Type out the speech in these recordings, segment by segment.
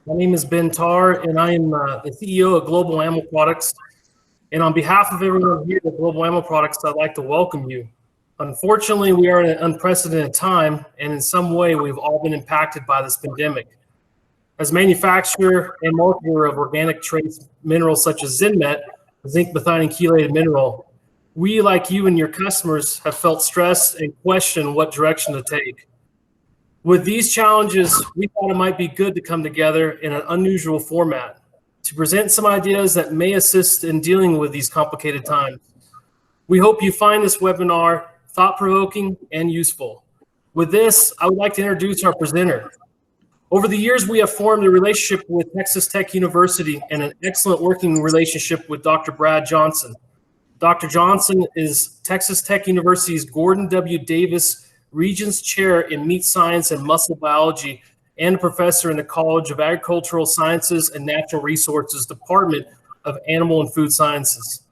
My name is Ben Tarr, and I am the CEO of Global Animal Products. And on behalf of everyone here at Global Animal Products, I'd like to welcome you. Unfortunately, we are in an unprecedented time, and in some way, we've all been impacted by this pandemic. As manufacturer and marketer of organic trace minerals such as Zinmet, a zinc methionine chelated mineral, we, like you and your customers, have felt stress and questioned what direction to take. With these challenges, we thought it might be good to come together in an unusual format to present some ideas that may assist in dealing with these complicated times. We hope you find this webinar thought-provoking and useful. With this, I would like to introduce our presenter. Over the years, we have formed a relationship with Texas Tech University and an excellent working relationship with Dr. Brad Johnson. Dr. Johnson is Texas Tech University's Gordon W. Davis Regents Chair in Meat Science and Muscle Biology and a professor in the College of Agricultural Sciences and Natural Resources Department of Animal and Food Sciences.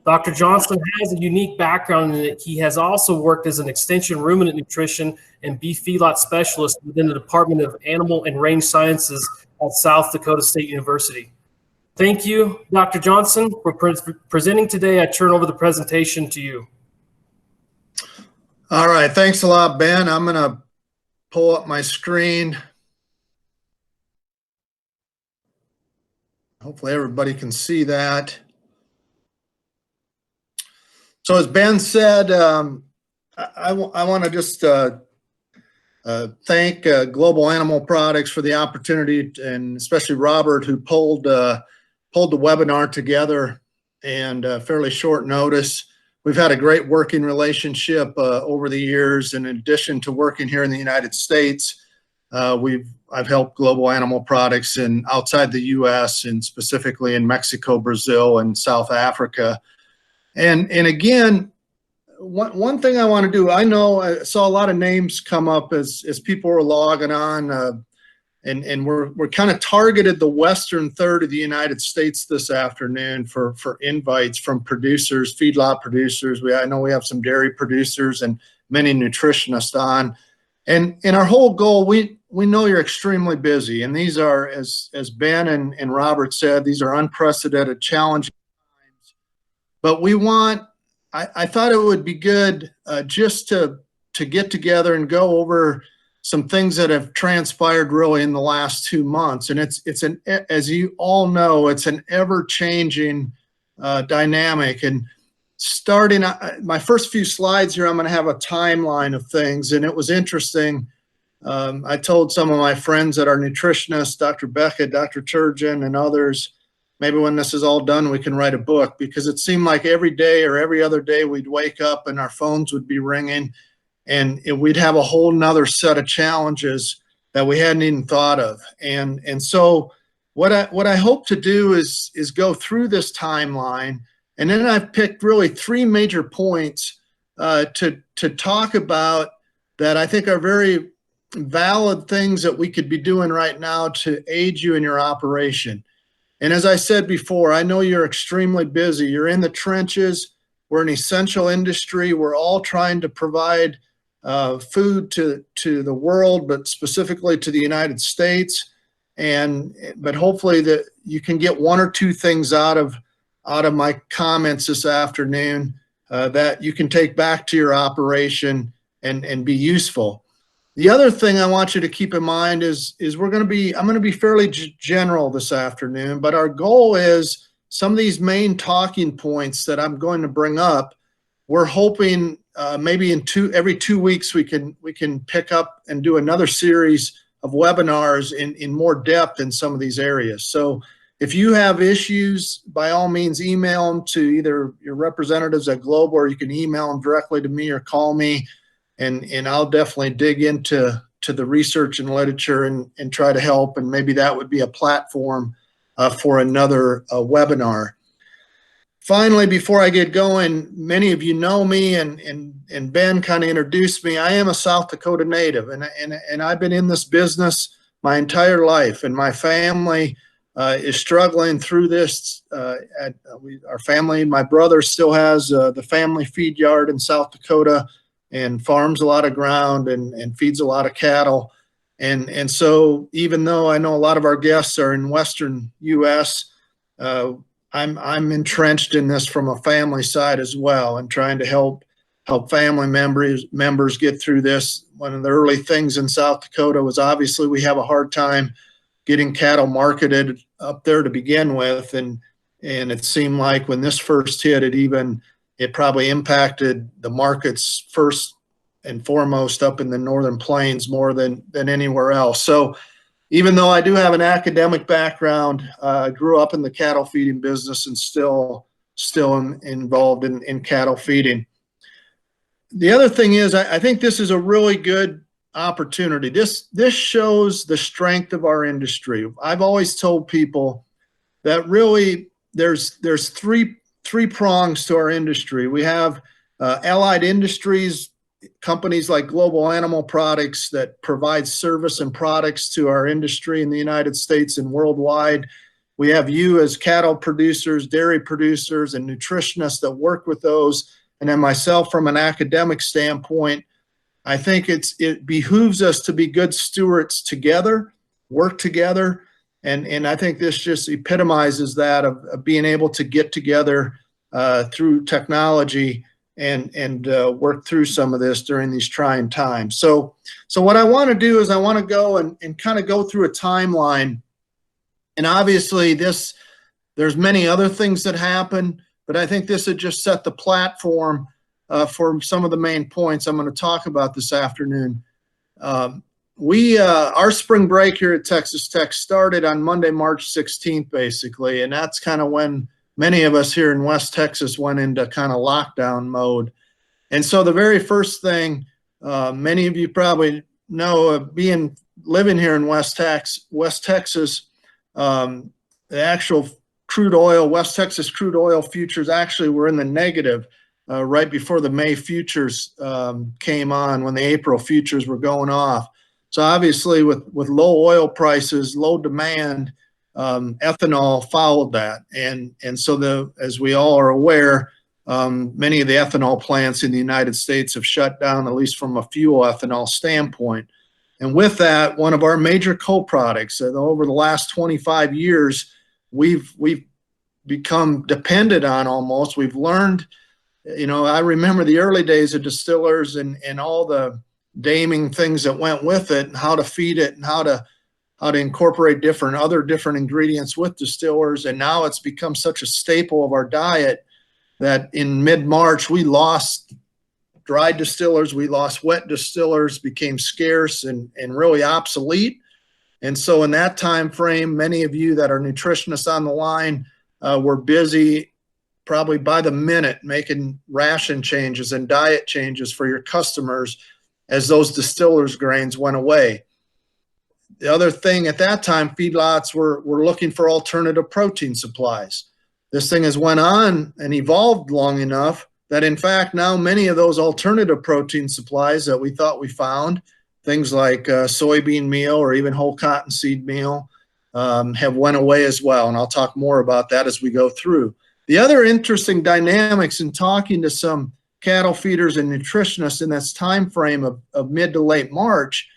Dr. Johnson has a unique background in that he has also worked as an extension ruminant nutrition and beef feedlot specialist within the Department of Animal and Range Sciences at South Dakota State University. Thank you, Dr. Johnson, for presenting today. I turn over the presentation to you. All right, thanks a lot, Ben. I'm going to pull up my screen. Hopefully everybody can see that. So as Ben said, I want to just thank Global Animal Products for the opportunity, and especially Robert, who pulled the webinar together and fairly short notice. We've had a great working relationship over the years, and in addition to working here in the United States, I've helped Global Animal Products outside the U.S. and specifically in Mexico, Brazil, and South Africa. And again, one thing I want to do, I know I saw a lot of names come up as people were logging on, and we're kind of targeted the western third of the United States this afternoon for invites from producers, feedlot producers. I know we have some dairy producers and many nutritionists on. And our whole goal, we know you're extremely busy, and these are, as Ben and Robert said, these are unprecedented, challenging times. But I thought it would be good just to get together and go over some things that have transpired really in the last 2 months. And as you all know, it's an ever-changing dynamic. And starting my first few slides here, I'm going to have a timeline of things. And it was interesting. I told some of my friends that are nutritionists, Dr. Beckett, Dr. Turgeon, and others, maybe when this is all done, we can write a book, because it seemed like every day or every other day we'd wake up and our phones would be ringing, and we'd have a whole nother set of challenges that we hadn't even thought of. And so what I hope to do is go through this timeline, and then I've picked really 3 major points to talk about that I think are very valid things that we could be doing right now to aid you in your operation. And as I said before, I know you're extremely busy. You're in the trenches. We're an essential industry. We're all trying to provide food to the world, but specifically to the United States. But hopefully that you can get 1 or 2 things out of my comments this afternoon that you can take back to your operation and be useful. The other thing I want you to keep in mind is I'm going to be fairly general this afternoon, but our goal is some of these main talking points that I'm going to bring up, we're hoping maybe every 2 weeks we can pick up and do another series of webinars in more depth in some of these areas. So if you have issues, by all means, email them to either your representatives at Global, or you can email them directly to me or call me. And I'll definitely dig into the research and literature and try to help. And maybe that would be a platform for another webinar. Finally, before I get going, many of you know me, and Ben kind of introduced me. I am a South Dakota native, and I've been in this business my entire life. And my family is struggling through this. Our family, my brother still has the family feed yard in South Dakota, and farms a lot of ground and feeds a lot of cattle. And so even though I know a lot of our guests are in Western U.S., I'm entrenched in this from a family side as well, and trying to help family members get through this. One of the early things in South Dakota was obviously we have a hard time getting cattle marketed up there to begin with, and it seemed like when this first hit, it probably impacted the markets first and foremost up in the northern plains more than anywhere else. So even though I do have an academic background, I grew up in the cattle feeding business and still involved in cattle feeding. The other thing is, I think this is a really good opportunity. This shows the strength of our industry. I've always told people that really there's three prongs to our industry. We have allied industries, companies like Global Animal Products that provide service and products to our industry in the United States and worldwide. We have you as cattle producers, dairy producers, and nutritionists that work with those. And then myself from an academic standpoint, I think it behooves us to be good stewards together, work together. And I think this just epitomizes that of being able to get together through technology and work through some of this during these trying times. So what I want to do is I want to go and kind of go through a timeline. And obviously there's many other things that happen, but I think this would just set the platform for some of the main points I'm going to talk about this afternoon. Our spring break here at Texas Tech started on Monday, March 16th, basically, and that's kind of when many of us here in West Texas went into kind of lockdown mode. And so the very first thing, many of you probably know, living here in West Texas, the actual crude oil, West Texas crude oil futures actually were in the negative right before the May futures came on, when the April futures were going off. So obviously with low oil prices, low demand, ethanol followed that. And so as we all are aware, many of the ethanol plants in the United States have shut down, at least from a fuel ethanol standpoint. And with that, one of our major co-products, over the last 25 years, we've become dependent on almost. We've learned, I remember the early days of distillers and all the damning things that went with it, and how to feed it, and how to incorporate other different ingredients with distillers. And now it's become such a staple of our diet that in mid-March we lost dry distillers, we lost wet distillers, became scarce and really obsolete. And so in that time frame, many of you that are nutritionists on the line were busy, probably by the minute, making ration changes and diet changes for your customers as those distillers grains went away. The other thing at that time, feedlots were looking for alternative protein supplies. This thing has went on and evolved long enough that in fact now many of those alternative protein supplies that we thought we found, things like soybean meal or even whole cottonseed meal, have went away as well. And I'll talk more about that as we go through. The other interesting dynamics in talking to some cattle feeders and nutritionists in this time frame of mid to late March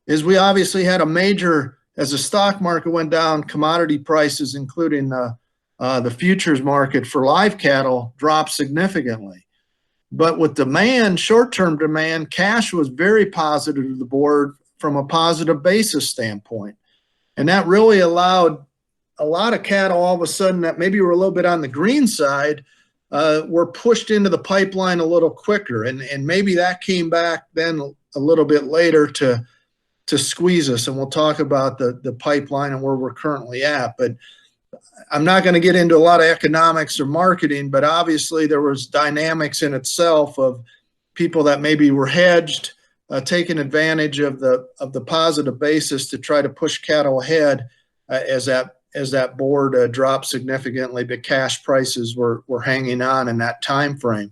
is we obviously had a major, as the stock market went down, commodity prices, including the futures market for live cattle, dropped significantly. But with demand, short-term demand, cash was very positive to the board from a positive basis standpoint. And that really allowed a lot of cattle all of a sudden that maybe were a little bit on the green side were pushed into the pipeline a little quicker. And maybe that came back then a little bit later to squeeze us. And we'll talk about the pipeline and where we're currently at. But I'm not going to get into a lot of economics or marketing, but obviously there was dynamics in itself of people that maybe were hedged, taking advantage of the positive basis to try to push cattle ahead as that board dropped significantly, but cash prices were hanging on in that time frame.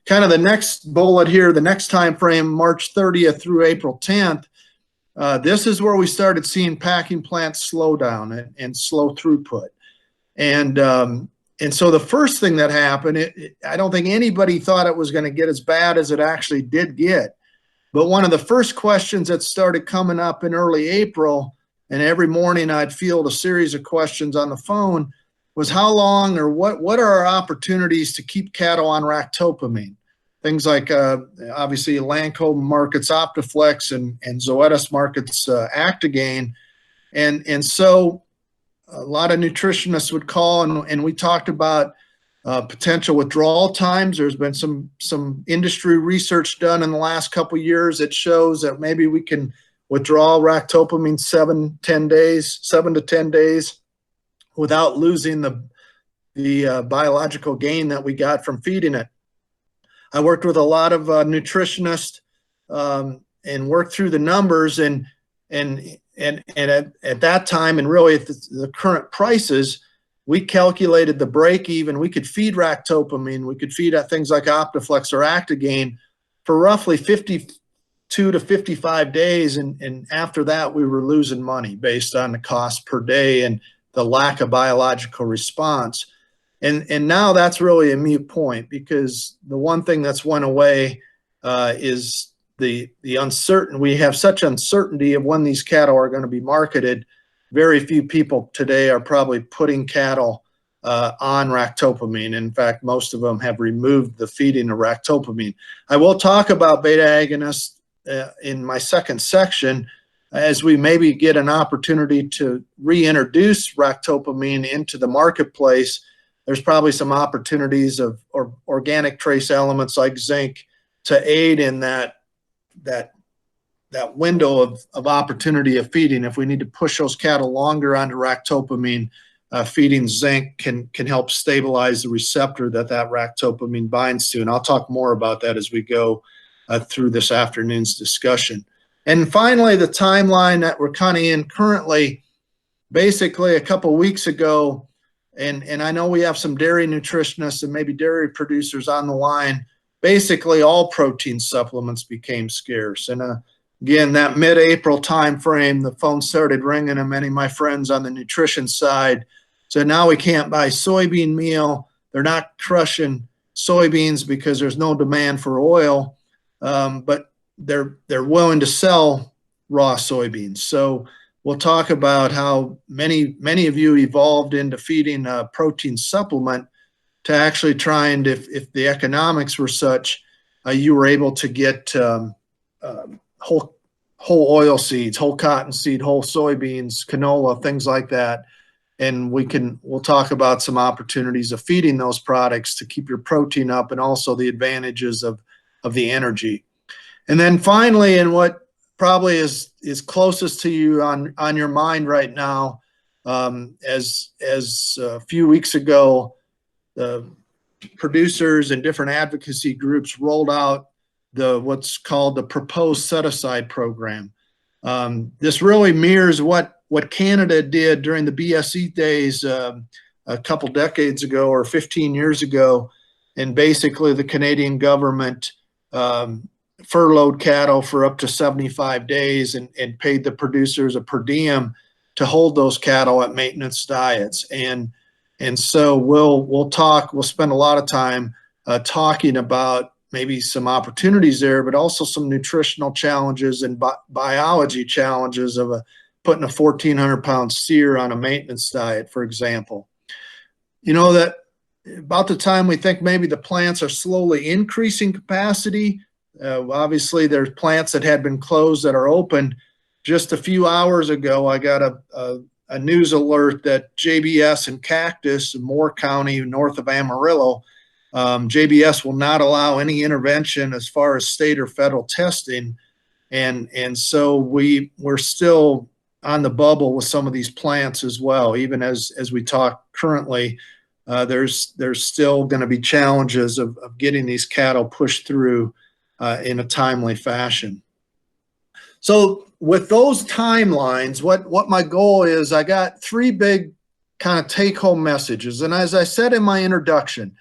Kind of the next bullet here, the next time frame, March 30th through April 10th, this is where we started seeing packing plants slow down and slow throughput. And so the first thing that happened, I don't think anybody thought it was going to get as bad as it actually did get. But one of the first questions that started coming up in early April, and every morning I'd field a series of questions on the phone, was how long or what are our opportunities to keep cattle on ractopamine? Things like obviously Elanco markets Optiflex and Zoetis markets Actigain. And so a lot of nutritionists would call and we talked about potential withdrawal times. There's been some industry research done in the last couple of years that shows that maybe we can withdraw ractopamine 7 to 10 days without losing the biological gain that we got from feeding it. I worked with a lot of nutritionists and worked through the numbers and at that time, and really at the current prices, we calculated the break even. We could feed ractopamine, we could feed things like Optiflex or Actigain for roughly 52 to 55 days. And after that, we were losing money based on the cost per day and the lack of biological response. And now that's really a moot point, because the one thing that's went away is the uncertain. We have such uncertainty of when these cattle are going to be marketed. Very few people today are probably putting cattle on ractopamine. In fact, most of them have removed the feeding of ractopamine. I will talk about beta agonists in my second section, as we maybe get an opportunity to reintroduce ractopamine into the marketplace. There's probably some opportunities of organic trace elements like zinc to aid in that window of opportunity of feeding. If we need to push those cattle longer onto ractopamine, feeding zinc can help stabilize the receptor that ractopamine binds to. And I'll talk more about that as we go through this afternoon's discussion. And finally, the timeline that we're kind of in currently, basically a couple weeks ago, and I know we have some dairy nutritionists and maybe dairy producers on the line, basically all protein supplements became scarce. And again, that mid-April timeframe, the phone started ringing, and many of my friends on the nutrition side said, now we can't buy soybean meal. They're not crushing soybeans because there's no demand for oil, but they're willing to sell raw soybeans. So we'll talk about how many of you evolved into feeding a protein supplement to actually try and, if the economics were such, you were able to get whole oil seeds, whole cottonseed, whole soybeans, canola, things like that. And we'll talk about some opportunities of feeding those products to keep your protein up, and also the advantages of the energy. And then finally, and what probably is closest to you on your mind right now, as a few weeks ago, the producers and different advocacy groups rolled out what's called the proposed set-aside program. This really mirrors what Canada did during the BSE days a couple decades ago, or 15 years ago. And basically the Canadian government furloughed cattle for up to 75 days and paid the producers a per diem to hold those cattle at maintenance diets. And so we'll spend a lot of time talking about maybe some opportunities there, but also some nutritional challenges and biology challenges of putting a 1,400-pound steer on a maintenance diet, for example. You know, that about the time we think maybe the plants are slowly increasing capacity, obviously there's plants that had been closed that are open. Just a few hours ago, I got a news alert that JBS and Cactus in Moore County, north of Amarillo, JBS will not allow any intervention as far as state or federal testing. And so we're still on the bubble with some of these plants as well. Even as we talk currently, there's still going to be challenges of getting these cattle pushed through in a timely fashion. So with those timelines, what my goal is, I got three big kind of take-home messages. And as I said in my introduction,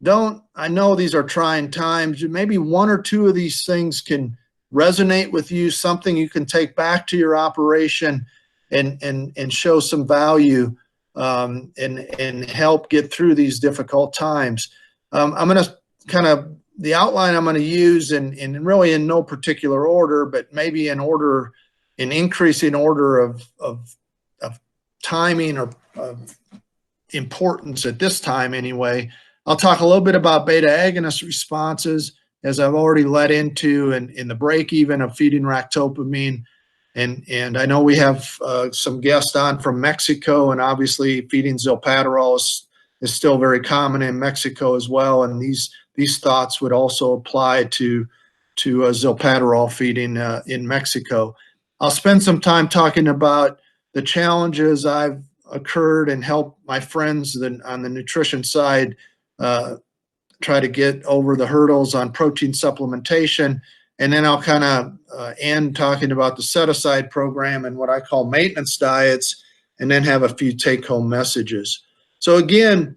I know these are trying times. Maybe one or two of these things can resonate with you, something you can take back to your operation and show some value and help get through these difficult times. I'm going to kind of the outline I'm going to use in really in no particular order, but maybe in increasing order of timing or of importance at this time anyway. I'll talk a little bit about beta agonist responses, as I've already led into in the break even of feeding ractopamine. And I know we have some guests on from Mexico, and obviously feeding zilpaterol is still very common in Mexico as well. And these thoughts would also apply to zilpaterol feeding in Mexico. I'll spend some time talking about the challenges I've occurred and help my friends on the nutrition side try to get over the hurdles on protein supplementation. And then I'll kind of end talking about the set-aside program and what I call maintenance diets, and then have a few take-home messages. So again,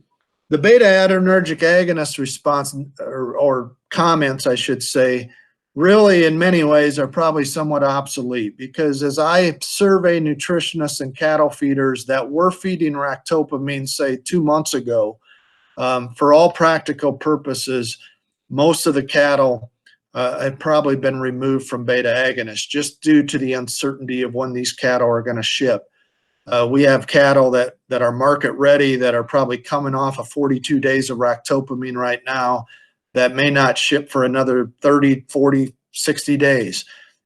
the beta-adrenergic agonist response, or comments, I should say, really in many ways are probably somewhat obsolete, because as I survey nutritionists and cattle feeders that were feeding ractopamine, say 2 months ago, for all practical purposes, most of the cattle have probably been removed from beta agonists just due to the uncertainty of when these cattle are going to ship. We have cattle that are market ready, that are probably coming off of 42 days of ractopamine right now, that may not ship for another 30, 40, 60 days.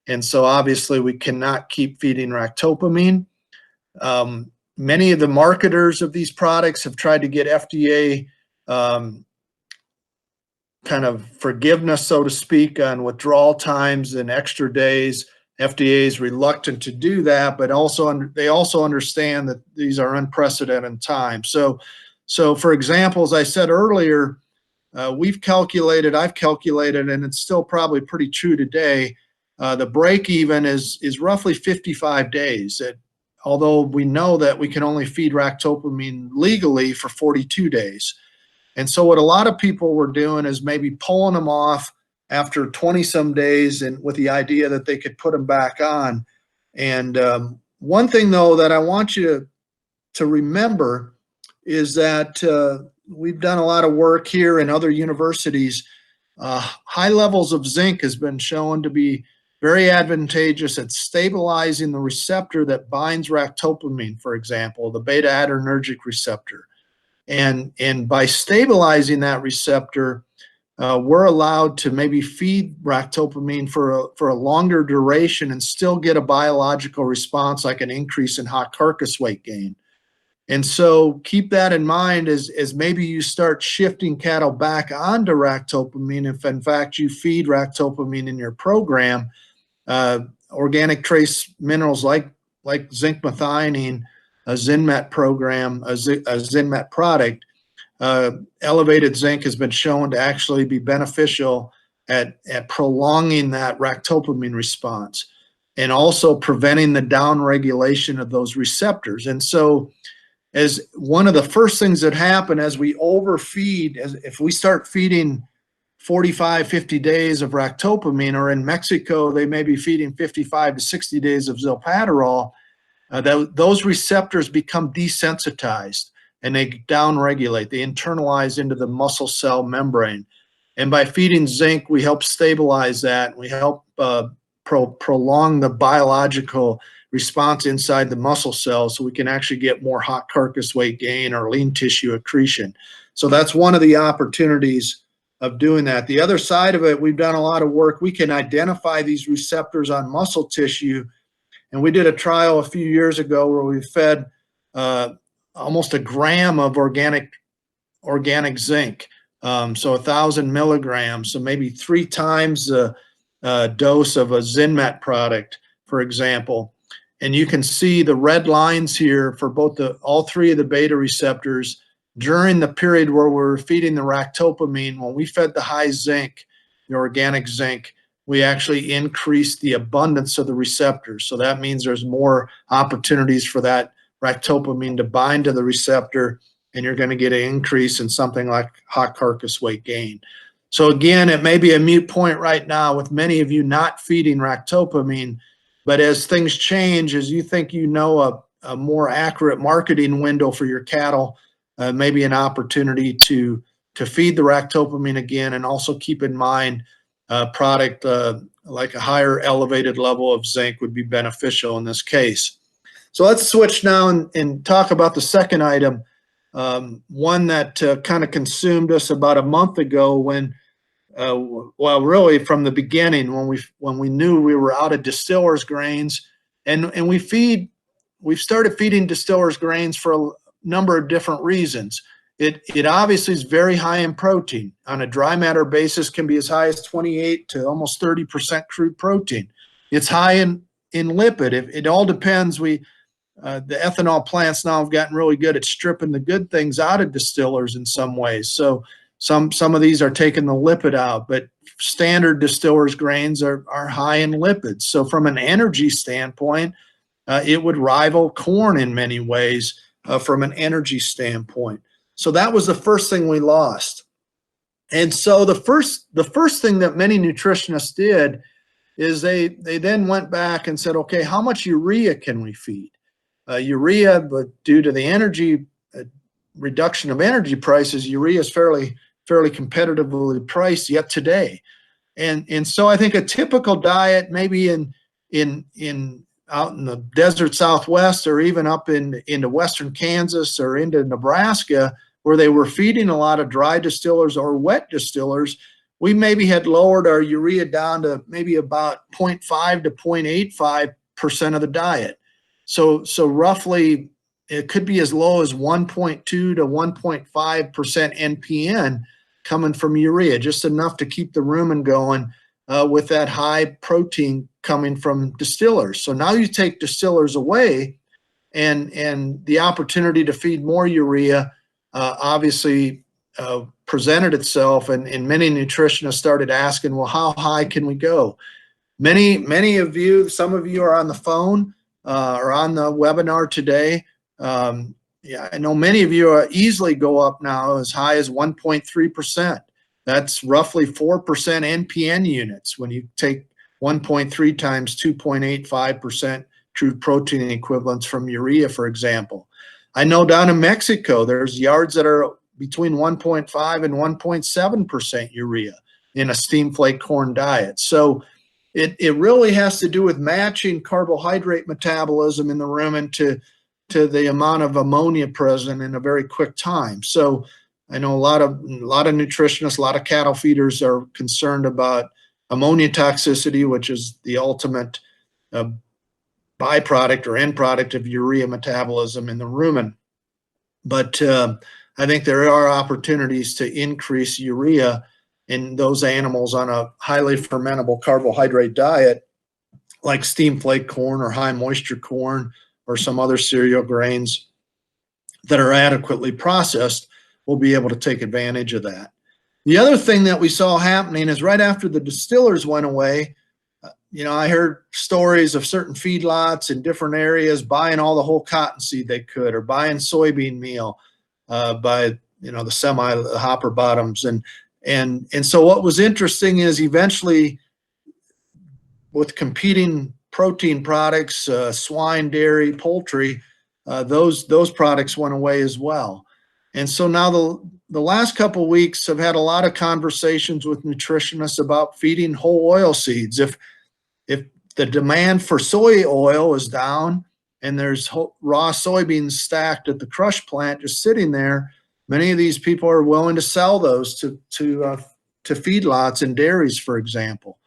And so obviously we cannot keep feeding ractopamine. Many of the marketers of these products have tried to get FDA kind of forgiveness, so to speak, on withdrawal times and extra days. FDA is reluctant to do that, but they also understand that these are unprecedented times. So for example, as I said earlier, I've calculated, and it's still probably pretty true today, the break even is roughly 55 days. Although we know that we can only feed ractopamine legally for 42 days. And so what a lot of people were doing is maybe pulling them off after 20 some days, and with the idea that they could put them back on. And one thing though that I want you to remember is that we've done a lot of work here in other universities. High levels of zinc has been shown to be very advantageous at stabilizing the receptor that binds ractopamine, for example, the beta adrenergic receptor. And by stabilizing that receptor, we're allowed to maybe feed ractopamine for a longer duration and still get a biological response, like an increase in hot carcass weight gain. And so keep that in mind as maybe you start shifting cattle back onto ractopamine. If in fact you feed ractopamine in your program, organic trace minerals like zinc methionine, a Zinmet program, a Zinmet product, elevated zinc has been shown to actually be beneficial at prolonging that ractopamine response, and also preventing the downregulation of those receptors. And so as one of the first things that happen as we overfeed, if we start feeding 45, 50 days of ractopamine, or in Mexico, they may be feeding 55 to 60 days of zilpaterol, those receptors become desensitized and they downregulate, they internalize into the muscle cell membrane. And by feeding zinc, we help stabilize that. We help prolong the biological response inside the muscle cells, so we can actually get more hot carcass weight gain or lean tissue accretion. So that's one of the opportunities of doing that. The other side of it, we've done a lot of work. We can identify these receptors on muscle tissue. And we did a trial a few years ago where we fed almost a gram of organic zinc. So 1,000 milligrams, so maybe 3 times the dose of a Zinmet product, for example. And you can see the red lines here for all 3 of the beta receptors during the period where we're feeding the ractopamine. When we fed the high zinc, the organic zinc, we actually increased the abundance of the receptors. So that means there's more opportunities for that ractopamine to bind to the receptor, and you're going to get an increase in something like hot carcass weight gain. So again, it may be a moot point right now with many of you not feeding ractopamine, but as things change, as you think you know a more accurate marketing window for your cattle, maybe an opportunity to feed the ractopamine again, and also keep in mind product like a higher elevated level of zinc would be beneficial in this case. So let's switch now and talk about the second item, one that kind of consumed us about a month ago when, well, really from the beginning, when we knew we were out of distillers grains, and we've started feeding distillers grains for a number of different reasons. It obviously is very high in protein. On a dry matter basis, can be as high as 28 to almost 30% crude protein. It's high in lipid. It all depends. The ethanol plants now have gotten really good at stripping the good things out of distillers in some ways. So some of these are taking the lipid out, but standard distillers grains are high in lipids. So from an energy standpoint, it would rival corn in many ways from an energy standpoint. So that was the first thing we lost. And so the first thing that many nutritionists did is they then went back and said, okay, how much urea can we feed? Urea, but due to the energy reduction of energy prices, urea is fairly competitively priced yet today. And so I think a typical diet, maybe in out in the desert Southwest, or even up into Western Kansas or into Nebraska, where they were feeding a lot of dry distillers or wet distillers, we maybe had lowered our urea down to maybe about 0.5 to 0.85% of the diet. So roughly it could be as low as 1.2 to 1.5% NPN coming from urea, just enough to keep the rumen going with that high protein coming from distillers. So now you take distillers away, and the opportunity to feed more urea obviously presented itself, and many nutritionists started asking, well, how high can we go? Many of you, some of you are on the phone or on the webinar today. Yeah, I know many of you easily go up now as high as 1.3%. That's roughly 4% NPN units when you take 1.3 times 2.85% crude protein equivalents from urea, for example. I know down in Mexico, there's yards that are between 1.5 and 1.7% urea in a steam flake corn diet. So it really has to do with matching carbohydrate metabolism in the rumen to the amount of ammonia present in a very quick time. So I know a lot of nutritionists, a lot of cattle feeders are concerned about ammonia toxicity, which is the ultimate byproduct or end product of urea metabolism in the rumen. But I think there are opportunities to increase urea in those animals on a highly fermentable carbohydrate diet, like steam flake corn or high moisture corn or some other cereal grains that are adequately processed. We'll be able to take advantage of that. The other thing that we saw happening is right after the distillers went away, I heard stories of certain feedlots in different areas buying all the whole cottonseed they could, or buying soybean meal by the hopper bottoms, and so what was interesting is eventually, with competing protein products, swine, dairy, poultry, those products went away as well. And so now the last couple of weeks have had a lot of conversations with nutritionists about feeding whole oil seeds. If the demand for soy oil is down and there's raw soybeans stacked at the crush plant just sitting there, many of these people are willing to sell those to feedlots and dairies, for example.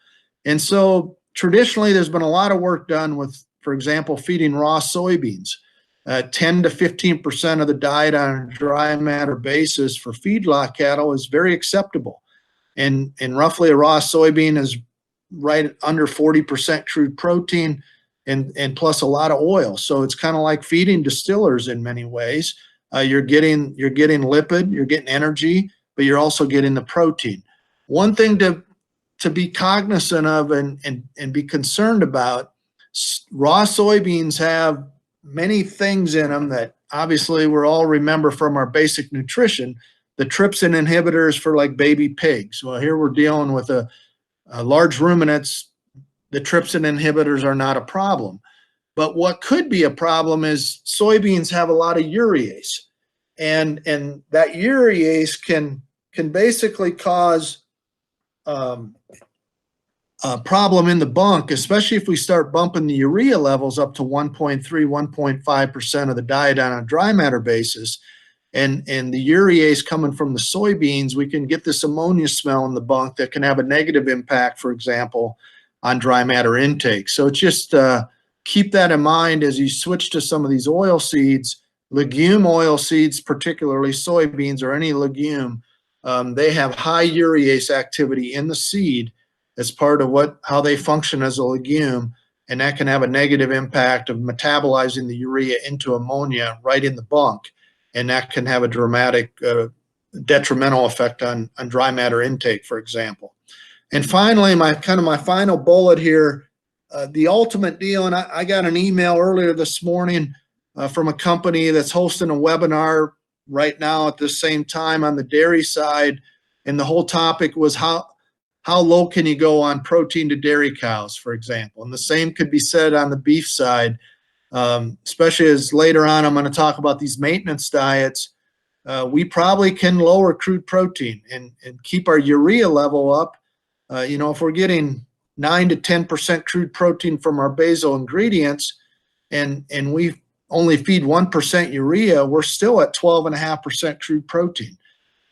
And so traditionally, there's been a lot of work done with, for example, feeding raw soybeans. 10 to 15% of the diet on a dry matter basis for feedlot cattle is very acceptable. And roughly a raw soybean is right under 40% crude protein and plus a lot of oil. So it's kind of like feeding distillers in many ways. You're getting lipid, you're getting energy, but you're also getting the protein. One thing to be cognizant of and be concerned about, raw soybeans have many things in them that obviously we all remember from our basic nutrition, the trypsin inhibitors for like baby pigs. Well, here we're dealing with a large ruminants. The trypsin inhibitors are not a problem. But what could be a problem is soybeans have a lot of urease. And that urease can can basically cause a problem in the bunk, especially if we start bumping the urea levels up to 1.3, 1.5% of the diet on a dry matter basis. And the urease coming from the soybeans, we can get this ammonia smell in the bunk that can have a negative impact, for example, on dry matter intake. So it's just keep that in mind as you switch to some of these oil seeds, legume oil seeds, particularly soybeans or any legume. They have high urease activity in the seed as part of how they function as a legume, and that can have a negative impact of metabolizing the urea into ammonia right in the bunk. And that can have a dramatic detrimental effect on dry matter intake, for example. And finally, my final bullet here, the ultimate deal, and I got an email earlier this morning from a company that's hosting a webinar right now at the same time on the dairy side, and the whole topic was how low can you go on protein to dairy cows, for example. And the same could be said on the beef side. Especially as later on I'm going to talk about these maintenance diets, we probably can lower crude protein and keep our urea level up. If we're getting 9 to 10% crude protein from our basal ingredients and we only feed 1% urea, we're still at 12.5% crude protein.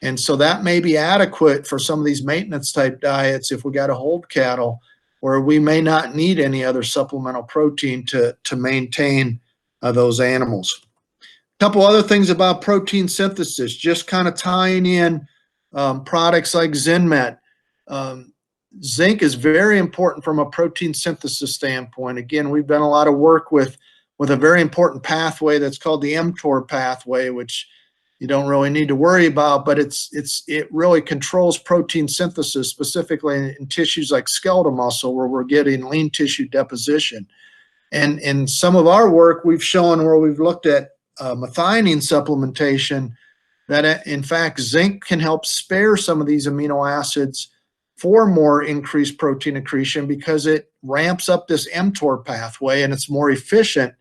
And so that may be adequate for some of these maintenance type diets if we got to hold cattle, where we may not need any other supplemental protein to maintain those animals. A couple other things about protein synthesis, just kind of tying in products like Zinmet. Zinc is very important from a protein synthesis standpoint. Again, we've done a lot of work with a very important pathway that's called the mTOR pathway, which you don't really need to worry about, but it really controls protein synthesis, specifically in tissues like skeletal muscle, where we're getting lean tissue deposition. And in some of our work, we've shown where we've looked at methionine supplementation, that in fact zinc can help spare some of these amino acids for more increased protein accretion, because it ramps up this mTOR pathway and it's more efficient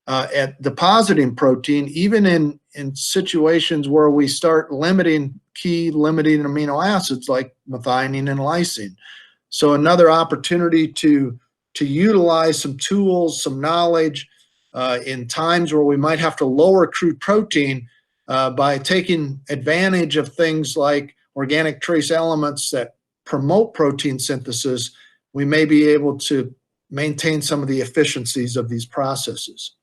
at depositing protein, even in situations where we start limiting limiting amino acids like methionine and lysine. So another opportunity to utilize some tools, some knowledge in times where we might have to lower crude protein by taking advantage of things like organic trace elements that promote protein synthesis. We may be able to maintain some of the efficiencies of these processes.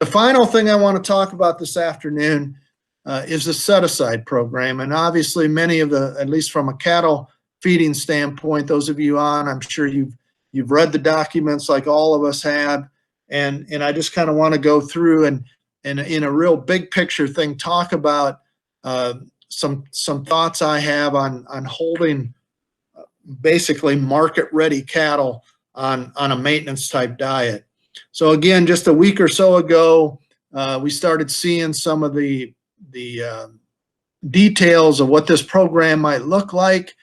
The final thing I want to talk about this afternoon is the set-aside program. And obviously many of at least from a cattle feeding standpoint, those of you on, I'm sure you've read the documents like all of us have. And I just kind of want to go through and in a real big picture thing, talk about some thoughts I have on holding basically market-ready cattle on a maintenance type diet. So again, just a week or so ago, we started seeing some of the details of what this program might look like.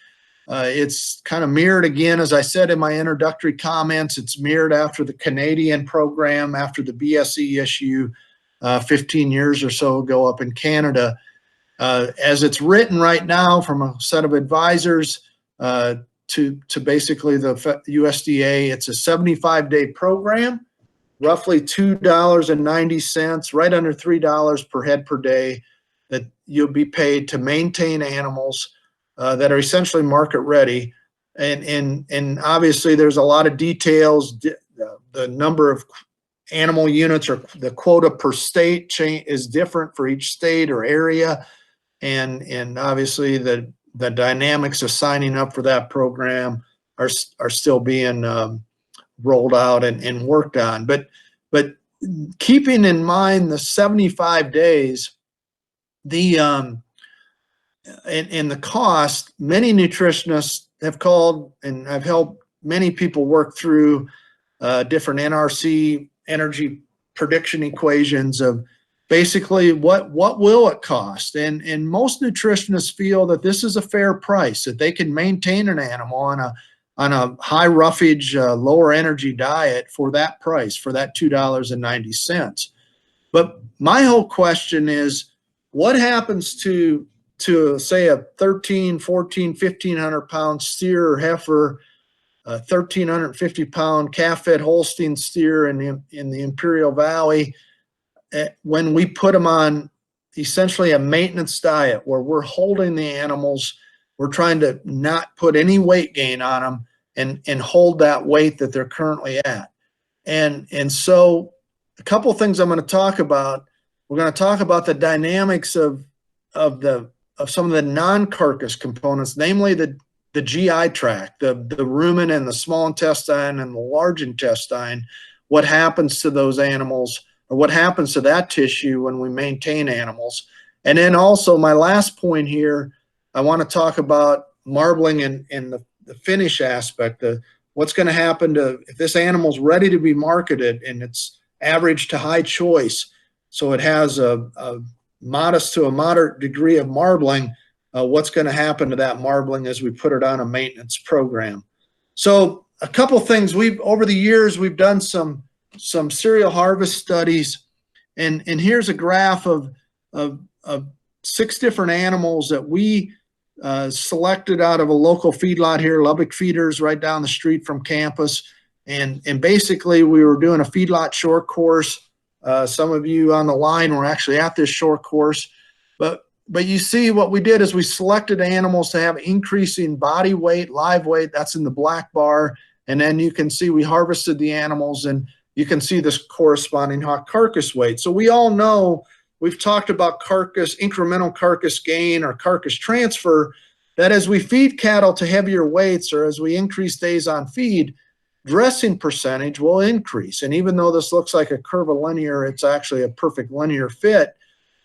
It's kind of mirrored again, as I said in my introductory comments, it's mirrored after the Canadian program, after the BSE issue 15 years or so ago up in Canada. As it's written right now from a set of advisors to basically the USDA, it's a 75-day program. Roughly $2.90, right under $3 per head per day, that you'll be paid to maintain animals that are essentially market ready. And obviously there's a lot of details. The number of animal units or the quota per state is different for each state or area. And obviously the dynamics of signing up for that program are still being rolled out and worked on. But keeping in mind the 75 days, and the cost, many nutritionists have called, and I've helped many people work through different NRC energy prediction equations of basically what will it cost. And most nutritionists feel that this is a fair price, that they can maintain an animal on a high roughage, lower energy diet for that price, for that $2.90. But my whole question is, what happens to to say a 13, 14, 1,500 pound steer or heifer, a 1,350 pound calf-fed Holstein steer in the Imperial Valley, when we put them on essentially a maintenance diet where we're holding the animals, we're trying to not put any weight gain on them and hold that weight that they're currently at. And so a couple of things I'm going to talk about. We're going to talk about the dynamics of some of the non-carcass components, namely the GI tract, the rumen and the small intestine and the large intestine, what happens to those animals, or what happens to that tissue when we maintain animals. And then also my last point here, I want to talk about marbling and the finish aspect, what's going to happen to if this animal's ready to be marketed and it's average to high choice, so it has a modest to a moderate degree of marbling, what's going to happen to that marbling as we put it on a maintenance program. So a couple things, over the years we've done some cereal harvest studies, and here's a graph of 6 different animals that we selected out of a local feedlot here, Lubbock Feeders, right down the street from campus. And basically we were doing a feedlot short course. Some of you on the line were actually at this short course, but you see what we did is we selected animals to have increasing body weight, live weight, that's in the black bar. And then you can see we harvested the animals and you can see this corresponding hot carcass weight. So we all know, we've talked about incremental carcass gain or carcass transfer, that as we feed cattle to heavier weights or as we increase days on feed, dressing percentage will increase. And even though this looks like a curvilinear, it's actually a perfect linear fit.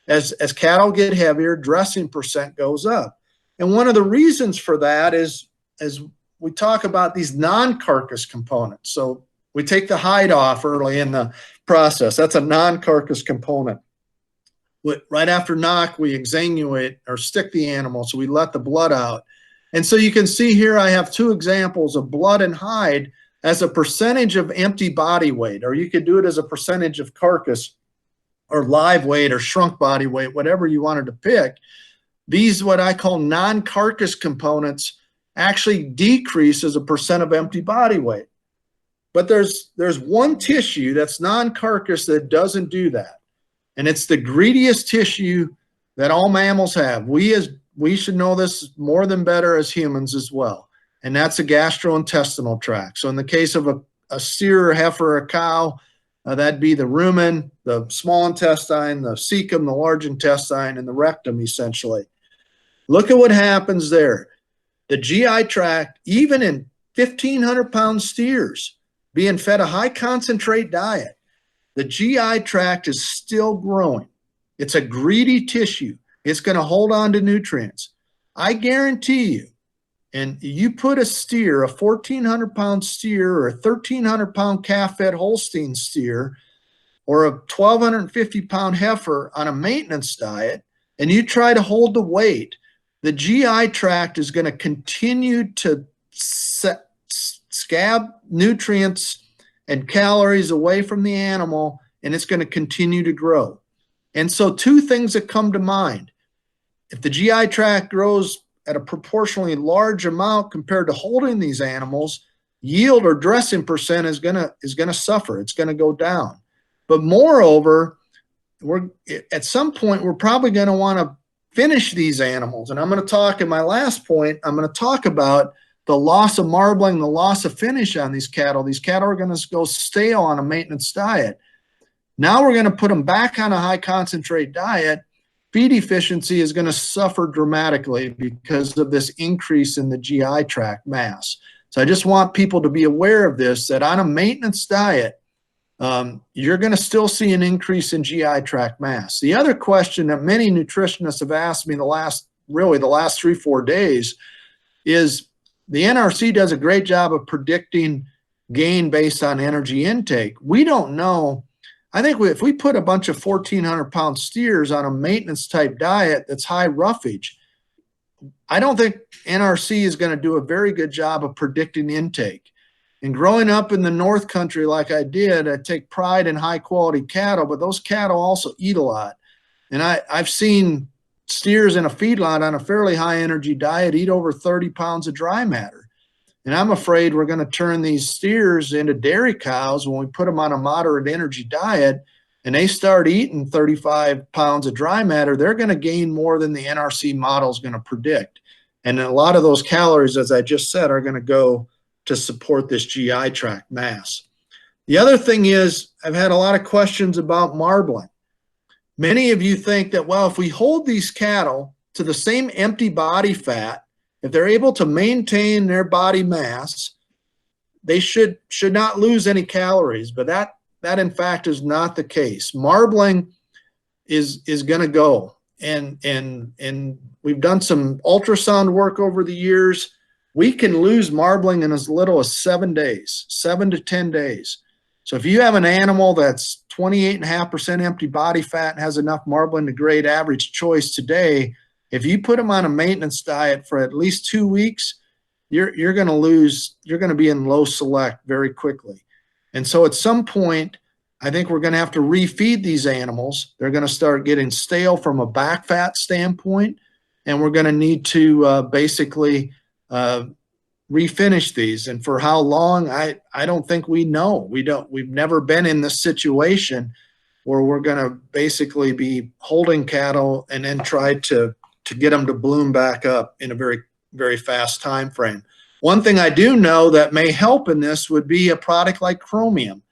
As cattle get heavier, dressing percent goes up. And one of the reasons for that is, as we talk about these non-carcass components. So we take the hide off early in the process. That's a non-carcass component. Right after knock, we exsanguinate or stick the animal, so we let the blood out. And so you can see here I have 2 examples of blood and hide as a percentage of empty body weight, or you could do it as a percentage of carcass or live weight or shrunk body weight, whatever you wanted to pick. These, what I call non-carcass components, actually decrease as a percent of empty body weight. But there's one tissue that's non-carcass that doesn't do that. And it's the greediest tissue that all mammals have. We should know this more than better as humans as well. And that's a gastrointestinal tract. So in the case of a steer, a heifer, a cow, that'd be the rumen, the small intestine, the cecum, the large intestine, and the rectum, essentially. Look at what happens there. The GI tract, even in 1,500 pound steers being fed a high concentrate diet, the GI tract is still growing. It's a greedy tissue. It's going to hold on to nutrients. I guarantee you, and you put a steer, a 1,400 pound steer or a 1,300 pound calf-fed Holstein steer or a 1,250 pound heifer on a maintenance diet, and you try to hold the weight, the GI tract is going to continue to scab nutrients and calories away from the animal, and it's going to continue to grow. And so 2 things that come to mind. If the GI tract grows at a proportionally large amount compared to holding these animals, yield or dressing percent is gonna suffer. It's gonna go down. But moreover, at some point we're probably gonna want to finish these animals. And I'm going to talk in my last point, I'm going to talk about the loss of marbling, the loss of finish on these cattle. These cattle are going to go stale on a maintenance diet. Now we're going to put them back on a high concentrate diet. Feed efficiency is going to suffer dramatically because of this increase in the GI tract mass. So I just want people to be aware of this, that on a maintenance diet, you're going to still see an increase in GI tract mass. The other question that many nutritionists have asked me the last 3-4 days is, the NRC does a great job of predicting gain based on energy intake. We don't know. I think if we put a bunch of 1,400 pound steers on a maintenance type diet that's high roughage, I don't think NRC is going to do a very good job of predicting intake. And growing up in the North Country like I did, I take pride in high quality cattle, but those cattle also eat a lot. And I've seen steers in a feedlot on a fairly high energy diet eat over 30 pounds of dry matter. And I'm afraid we're going to turn these steers into dairy cows when we put them on a moderate energy diet and they start eating 35 pounds of dry matter. They're going to gain more than the NRC model is going to predict. And a lot of those calories, as I just said, are going to go to support this GI tract mass. The other thing is, I've had a lot of questions about marbling. Many of you think that, well, if we hold these cattle to the same empty body fat, if they're able to maintain their body mass, they should not lose any calories. But that in fact is not the case. Marbling is going to go. And we've done some ultrasound work over the years. We can lose marbling in as little as 7 days, 7 to 10 days. So if you have an animal that's 28.5% empty body fat and has enough marbling to grade average choice today, if you put them on a maintenance diet for at least 2 weeks, you're going to be in low select very quickly. And so at some point, I think we're going to have to refeed these animals. They're going to start getting stale from a back fat standpoint, and we're going to need to basically refinish these. And for how long, I don't think we know. We've never been in this situation where we're going to basically be holding cattle and then try to get them to bloom back up in a very, very fast time frame. One thing I do know that may help in this would be a product like chromium.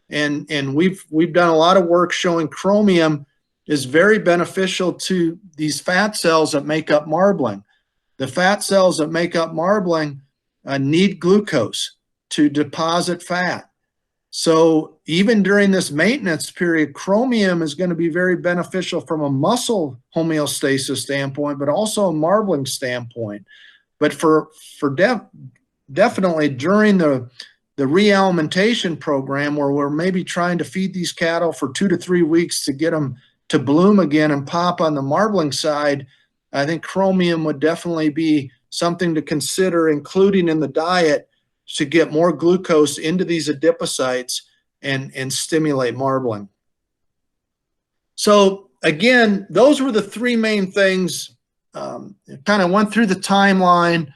And we've done a lot of work showing chromium is very beneficial to these fat cells that make up marbling. The fat cells that make up marbling need glucose to deposit fat. So even during this maintenance period, chromium is going to be very beneficial from a muscle homeostasis standpoint, but also a marbling standpoint. But definitely during the realimentation program, where we're maybe trying to feed these cattle for 2 to 3 weeks to get them to bloom again and pop on the marbling side, I think chromium would definitely be something to consider including in the diet to get more glucose into these adipocytes and stimulate marbling. So again, those were the 3 main things. Kind of went through the timeline.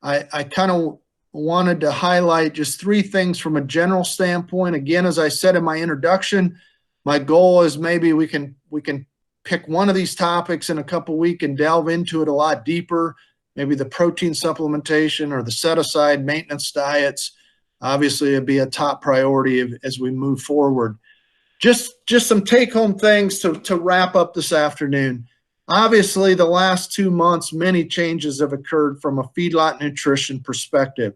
I kind of wanted to highlight just 3 things from a general standpoint. Again, as I said in my introduction, my goal is maybe we can pick one of these topics in a couple weeks and delve into it a lot deeper. Maybe the protein supplementation or the set-aside maintenance diets. Obviously, it'd be a top priority as we move forward. Just some take-home things to wrap up this afternoon. Obviously, the last 2 months, many changes have occurred from a feedlot nutrition perspective.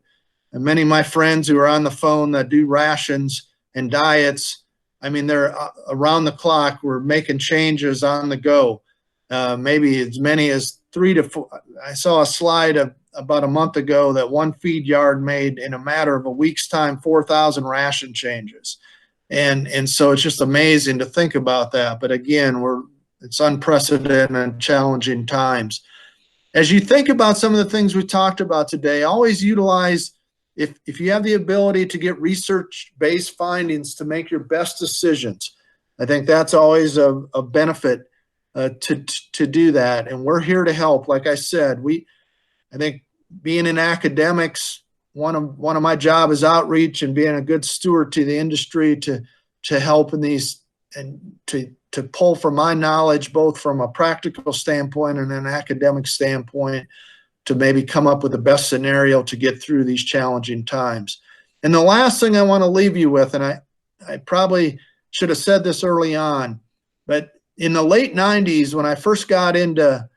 And many of my friends who are on the phone that do rations and diets, I mean, they're around the clock. We're making changes on the go. Maybe as many as 3 to 4. I saw a slide about a month ago that one feed yard made in a matter of a week's time 4,000 ration changes. And so it's just amazing to think about that. But again, it's unprecedented and challenging times. As you think about some of the things we talked about today, always utilize, if you have the ability to get research-based findings to make your best decisions. I think that's always a benefit to do that. And we're here to help. Like I said, I think being in academics, one of my job is outreach and being a good steward to the industry to help in these and to pull from my knowledge, both from a practical standpoint and an academic standpoint, to maybe come up with the best scenario to get through these challenging times. And the last thing I want to leave you with, and I probably should have said this early on, but in the late 90s, when I first got into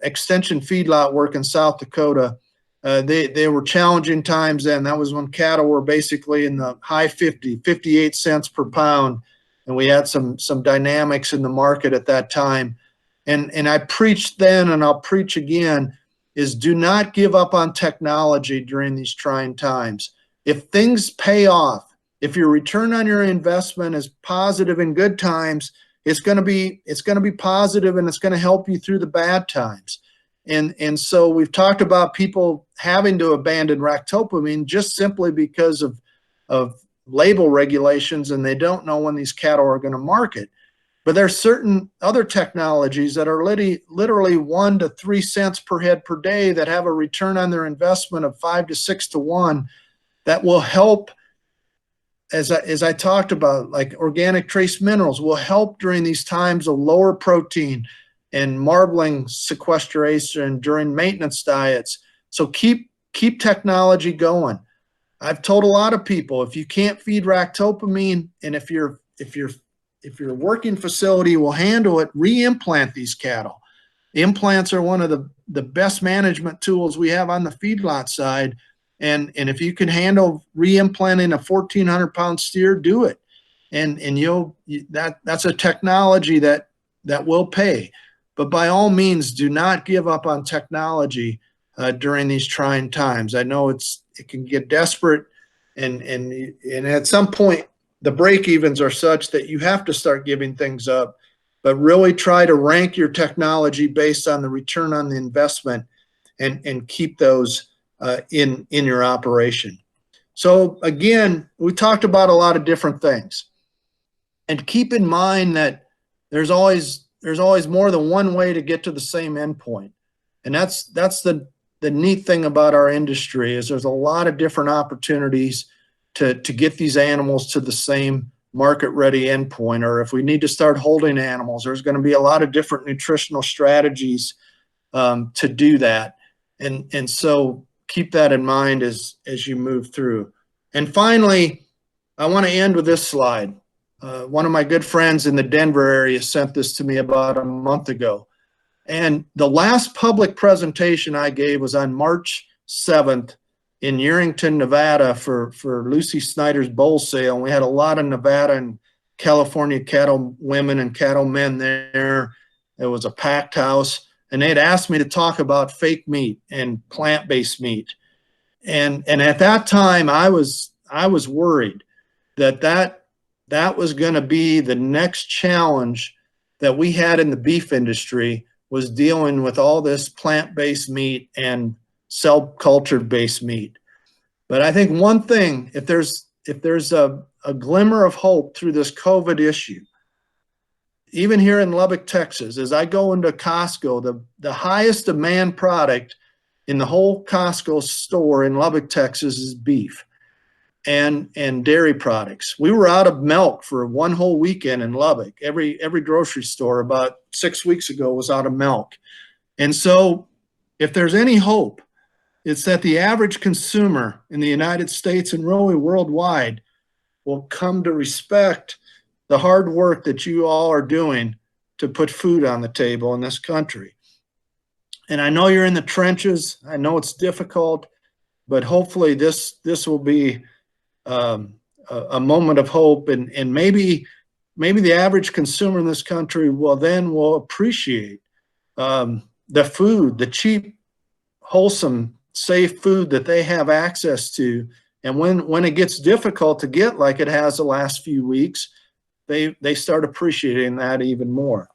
extension feedlot work in South Dakota, they were challenging times then. That was when cattle were basically in the high 58 cents per pound. And we had some dynamics in the market at that time. And I preached then, and I'll preach again, is do not give up on technology during these trying times. If things pay off, if your return on your investment is positive in good times, it's going to be positive, and it's going to help you through the bad times. And so we've talked about people having to abandon ractopamine just simply because of label regulations, and they don't know when these cattle are going to market. But there's certain other technologies that are literally 1 to 3 cents per head per day that have a return on their investment of 5 to 6 to 1 that will help, as I talked about, like organic trace minerals will help during these times of lower protein and marbling sequestration during maintenance diets. So keep technology going. I've told a lot of people, if you can't feed ractopamine, and if your working facility will handle it, re-implant these cattle. Implants are one of the best management tools we have on the feedlot side. And if you can handle re-implanting a 1,400 pound steer, do it. And that's a technology that will pay. But by all means, do not give up on technology during these trying times. I know it can get desperate, and at some point the break-evens are such that you have to start giving things up. But really try to rank your technology based on the return on the investment, and keep those in your operation. So again, we talked about a lot of different things, and keep in mind that there's always more than one way to get to the same endpoint. And that's the neat thing about our industry, is there's a lot of different opportunities to get these animals to the same market ready endpoint. Or if we need to start holding animals, there's going to be a lot of different nutritional strategies to do that. And so keep that in mind as you move through. And finally, I want to end with this slide. One of my good friends in the Denver area sent this to me about a month ago. And the last public presentation I gave was on March 7th in Yerington, Nevada for Lucy Snyder's bull sale. And we had a lot of Nevada and California cattle women and cattle men there. It was a packed house. And they had asked me to talk about fake meat and plant-based meat. And at that time, I was worried that was going to be the next challenge that we had in the beef industry, was dealing with all this plant-based meat and cell-cultured based meat. But I think one thing, if there's a glimmer of hope through this COVID issue, even here in Lubbock, Texas, as I go into Costco, the highest demand product in the whole Costco store in Lubbock, Texas is beef and dairy products. We were out of milk for one whole weekend in Lubbock. Every grocery store about 6 weeks ago was out of milk. And so if there's any hope, it's that the average consumer in the United States and really worldwide will come to respect the hard work that you all are doing to put food on the table in this country. And I know you're in the trenches. I know it's difficult, but hopefully this will be a moment of hope, and maybe the average consumer in this country will appreciate the food, the cheap, wholesome, safe food that they have access to. And when it gets difficult to get, like it has the last few weeks, they start appreciating that even more.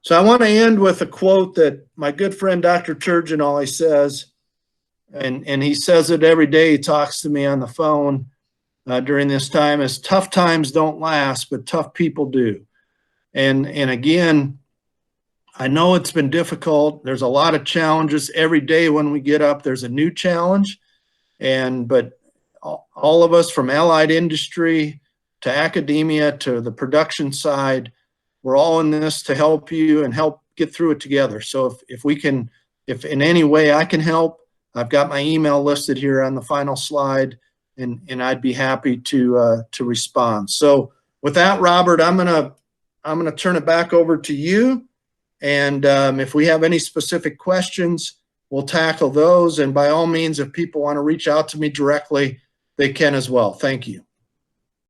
So I want to end with a quote that my good friend Dr. Turgeon always says, and he says it every day. He talks to me on the phone during this time, is tough times don't last, but tough people do. And again, I know it's been difficult. There's a lot of challenges every day. When we get up, there's a new challenge. But all of us, from allied industry to academia to the production side, we're all in this to help you and help get through it together. So if in any way I can help, I've got my email listed here on the final slide, and I'd be happy to respond. So with that, Robert, I'm gonna turn it back over to you. And if we have any specific questions, we'll tackle those. And by all means, if people want to reach out to me directly, they can as well. Thank you.